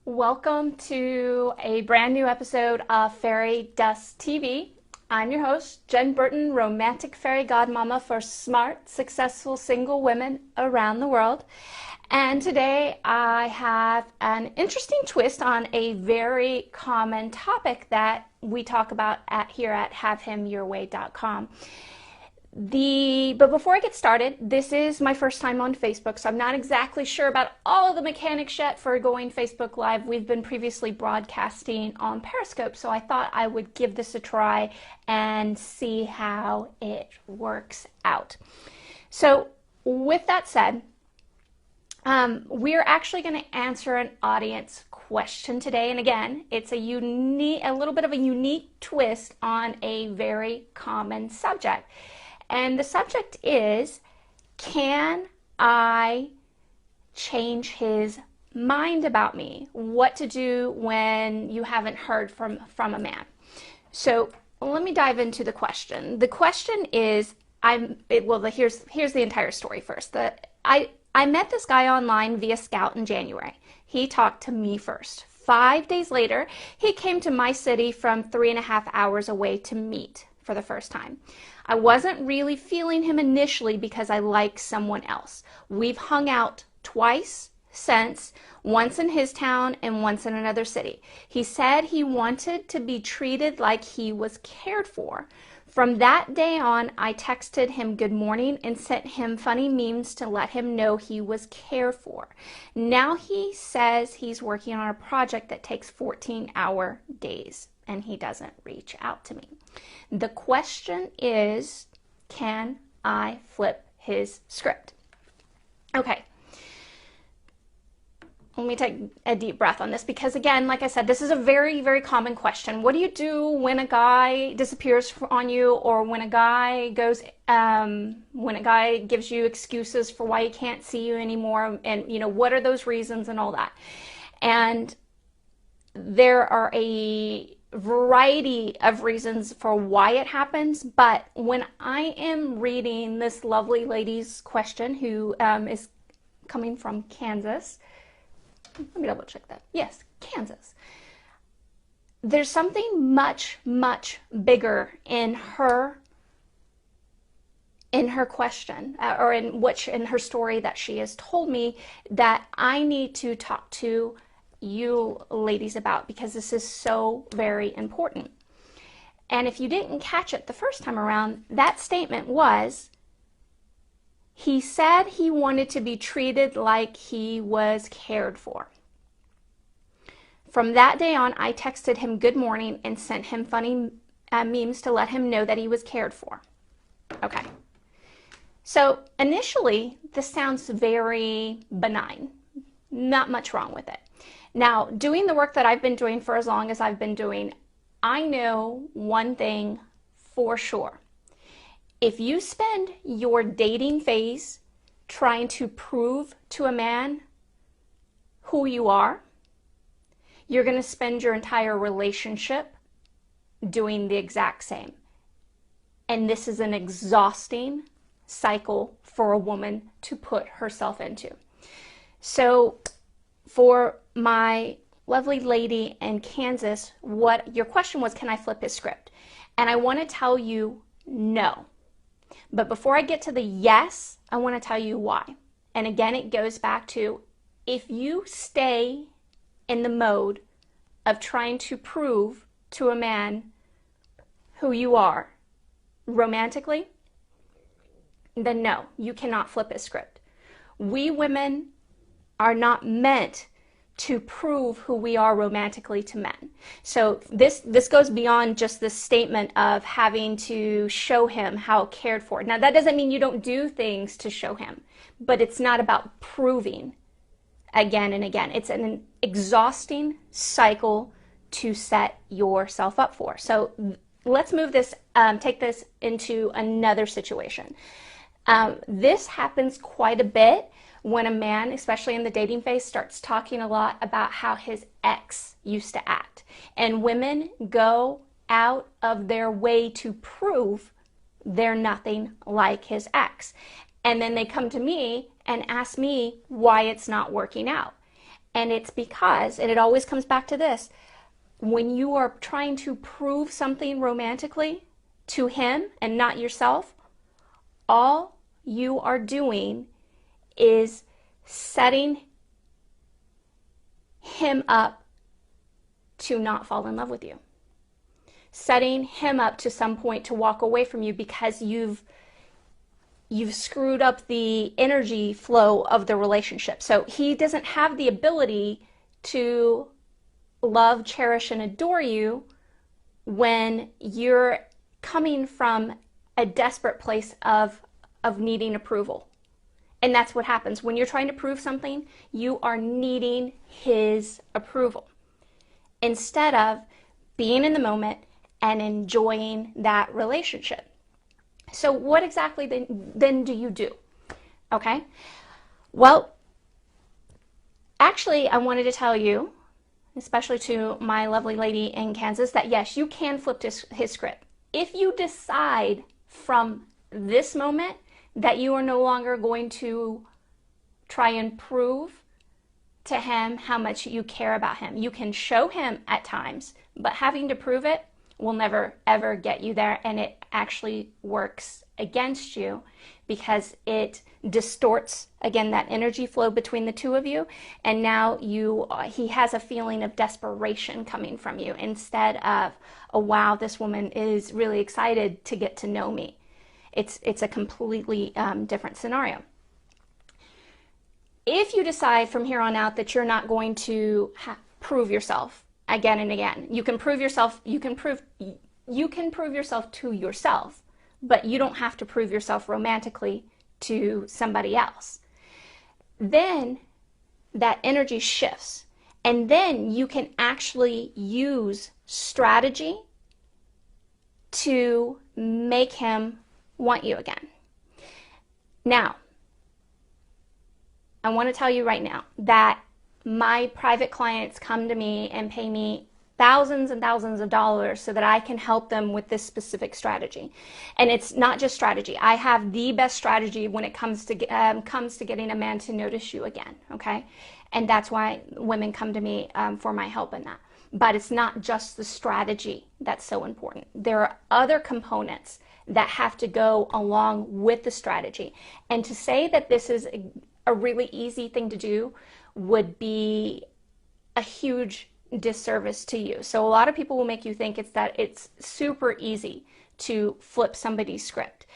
Welcome to a brand new episode of Fairy Dust TV. I'm your host, Jen Burton, romantic fairy godmama for smart, successful single women around the world. And today I have an interesting twist on a very common topic that we talk about here at HaveHimYourWay.com. But before I get started, this is my first time on Facebook, so I'm not exactly sure about all the mechanics yet for going Facebook Live. We've been previously broadcasting on Periscope, so I thought I would give this a try and see how it works out. So with that said, we're actually going to answer an audience question today, and again, it's a little bit of a unique twist on a very common subject. And the subject is, can I change his mind about me? What to do when you haven't heard from a man. So let me dive into the question. The question is, here's the entire story first. I met this guy online via Scout in January. He talked to me first. 5 days later, he came to my city from 3.5 hours away to meet for the first time. I wasn't really feeling him initially because I like someone else. We've hung out twice since, once in his town and once in another city. He said he wanted to be treated like he was cared for. From that day on, I texted him good morning and sent him funny memes to let him know he was cared for. Now he says he's working on a project that takes 14-hour days, and he doesn't reach out to me. The question is, can I flip his script? Okay. Let me take a deep breath on this because, again, like I said, this is a very, very common question. What do you do when a guy disappears on you, or when a guy gives you excuses for why he can't see you anymore, and what are those reasons and all that? And there are a variety of reasons for why it happens, but when I am reading this lovely lady's question, who is coming from Kansas, let me double check that. Yes, Kansas. There's something much, much bigger in her question, or in her story that she has told me, that I need to talk to you ladies about, because this is so very important. And if you didn't catch it the first time around, that statement was, he said he wanted to be treated like he was cared for. From that day on, I texted him good morning and sent him funny memes to let him know that he was cared for. Okay. So initially, this sounds very benign. Not much wrong with it. Now, doing the work that I've been doing for as long as I've been doing, I know one thing for sure. If you spend your dating phase trying to prove to a man who you are, you're going to spend your entire relationship doing the exact same. And this is an exhausting cycle for a woman to put herself into. So for my lovely lady in Kansas, what your question was, can I flip his script? And I want to tell you no. But before I get to the yes, I want to tell you why. And again, it goes back to, if you stay in the mode of trying to prove to a man who you are romantically, then no, you cannot flip his script. We women are not meant to prove who we are romantically to men. So this goes beyond just the statement of having to show him how cared for. Now, that doesn't mean you don't do things to show him, but it's not about proving again and again. It's an exhausting cycle to set yourself up for. So let's move this, take this into another situation. This happens quite a bit when a man, especially in the dating phase, starts talking a lot about how his ex used to act. And women go out of their way to prove they're nothing like his ex. And then they come to me and ask me why it's not working out. And it's because, and it always comes back to this, when you are trying to prove something romantically to him and not yourself, all you are doing is setting him up to not fall in love with you. Setting him up to some point to walk away from you because you've screwed up the energy flow of the relationship. So he doesn't have the ability to love, cherish, and adore you when you're coming from a desperate place of needing approval. And that's what happens. When you're trying to prove something, you are needing his approval instead of being in the moment and enjoying that relationship. So what exactly then do you do? Okay? Well, actually, I wanted to tell you, especially to my lovely lady in Kansas, that yes, you can flip his script. If you decide from this moment that you are no longer going to try and prove to him how much you care about him. You can show him at times, but having to prove it will never ever get you there, and it actually works against you because it distorts again that energy flow between the two of you, and now he has a feeling of desperation coming from you instead of, oh wow, this woman is really excited to get to know me. It's a completely different scenario. If you decide from here on out that you're not going to prove yourself again and again, you can prove yourself to yourself, but you don't have to prove yourself romantically to somebody else. Then that energy shifts, and then you can actually use strategy to make him want you again. Now, I want to tell you right now that my private clients come to me and pay me thousands and thousands of dollars so that I can help them with this specific strategy. And it's not just strategy. I have the best strategy when it comes to getting a man to notice you again, okay? And that's why women come to me for my help in that. But it's not just the strategy that's so important. There are other components that have to go along with the strategy. And to say that this is a really easy thing to do would be a huge disservice to you. So a lot of people will make you think it's super easy to flip somebody's script.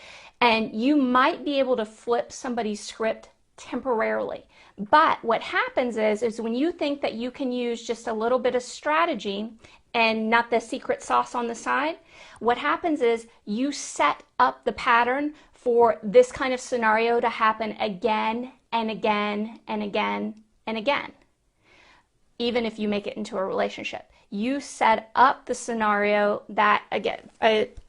And you might be able to flip somebody's script temporarily. But what happens is when you think that you can use just a little bit of strategy and not the secret sauce on the side, what happens is you set up the pattern for this kind of scenario to happen again and again and again and again. Even if you make it into a relationship, you set up the scenario that, again,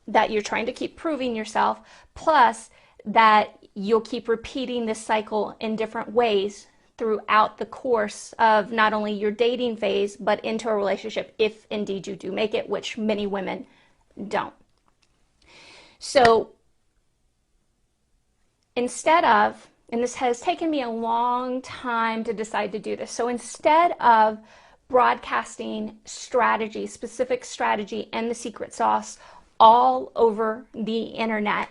that you're trying to keep proving yourself, plus that you'll keep repeating this cycle in different ways throughout the course of not only your dating phase, but into a relationship, if indeed you do make it, which many women don't. So instead of, and this has taken me a long time to decide to do this, so instead of broadcasting strategy, specific strategy and the secret sauce all over the internet,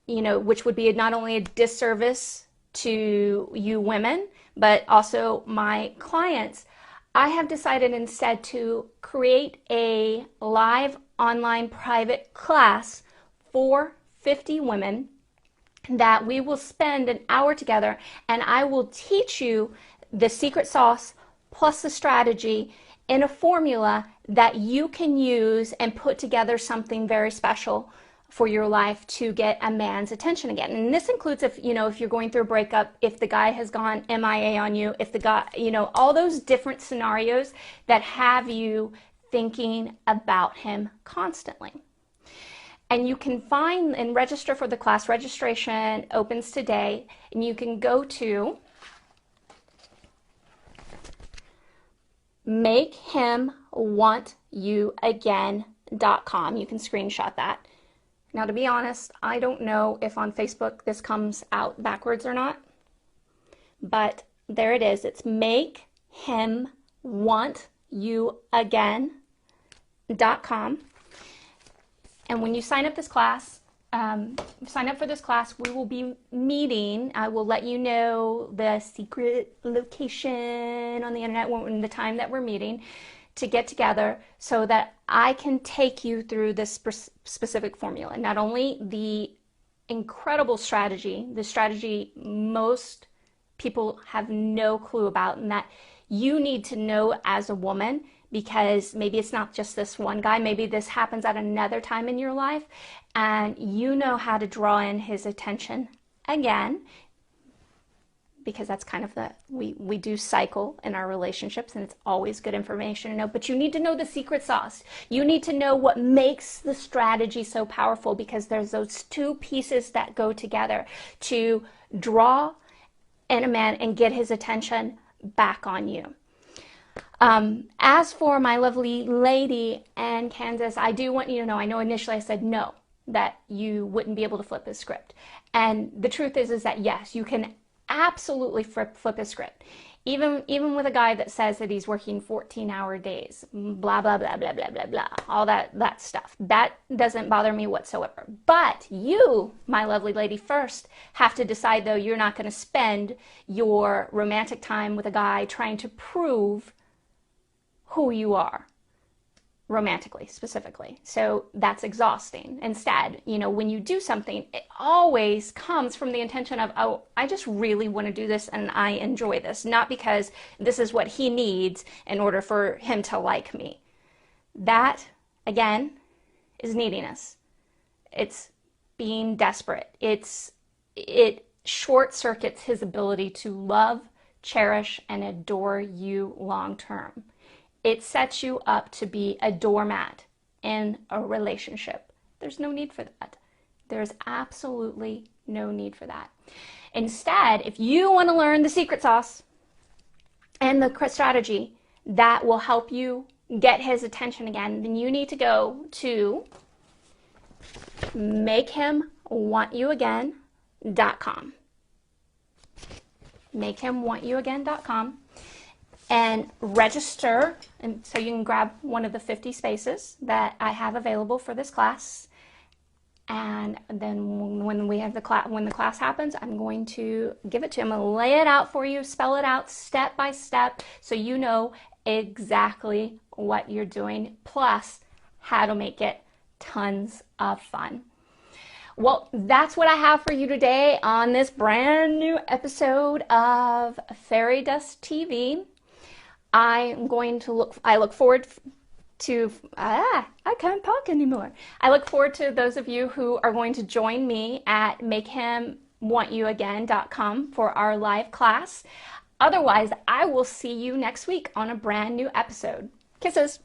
which would be not only a disservice to you women, but also my clients, I have decided instead to create a live online private class for 50 women that we will spend an hour together, and I will teach you the secret sauce plus the strategy in a formula that you can use and put together something very special for your life to get a man's attention again. And this includes if you're going through a breakup, if the guy has gone MIA on you, if the guy, all those different scenarios that have you thinking about him constantly. And you can find and register for the class. Registration opens today, and you can go to makehimwantyouagain.com. You can screenshot that. Now, to be honest, I don't know if on Facebook this comes out backwards or not, but There it is. It's makehimwantyouagain.com. And when you sign up for this class, we will be meeting. I will let you know the secret location on the internet when the time that we're meeting to get together so that I can take you through this specific formula. Not only the incredible strategy, the strategy most people have no clue about, and that you need to know as a woman, because maybe it's not just this one guy, maybe this happens at another time in your life, and you know how to draw in his attention again, because that's kind of we do cycle in our relationships, and it's always good information to know. But you need to know the secret sauce. You need to know what makes the strategy so powerful, because there's those two pieces that go together to draw in a man and get his attention back on you. As for my lovely lady in Kansas, I do want you to know, I know initially I said no, that you wouldn't be able to flip a script. And the truth is that yes, you can absolutely flip a script. Even with a guy that says that he's working 14-hour days, blah, blah, blah, blah, blah, blah, blah, all that stuff. That doesn't bother me whatsoever. But you, my lovely lady, first have to decide, though, you're not going to spend your romantic time with a guy trying to prove who you are, romantically, specifically. So that's exhausting. Instead, when you do something, it always comes from the intention of, oh, I just really want to do this and I enjoy this, not because this is what he needs in order for him to like me. That, again, is neediness. It's being desperate. It short circuits his ability to love, cherish, and adore you long term. It sets you up to be a doormat in a relationship. There's no need for that. There's absolutely no need for that. Instead, if you want to learn the secret sauce and the strategy that will help you get his attention again, then you need to go to makehimwantyouagain.com. makehimwantyouagain.com. And register, and so you can grab one of the 50 spaces that I have available for this class. And then when the class happens, I'm going to give it to you. I'm going to lay it out for you, spell it out step by step, so you know exactly what you're doing, plus how to make it tons of fun. Well, that's what I have for you today on this brand new episode of Fairy Dust TV. I look forward to, I can't talk anymore. I look forward to those of you who are going to join me at makehimwantyouagain.com for our live class. Otherwise, I will see you next week on a brand new episode. Kisses.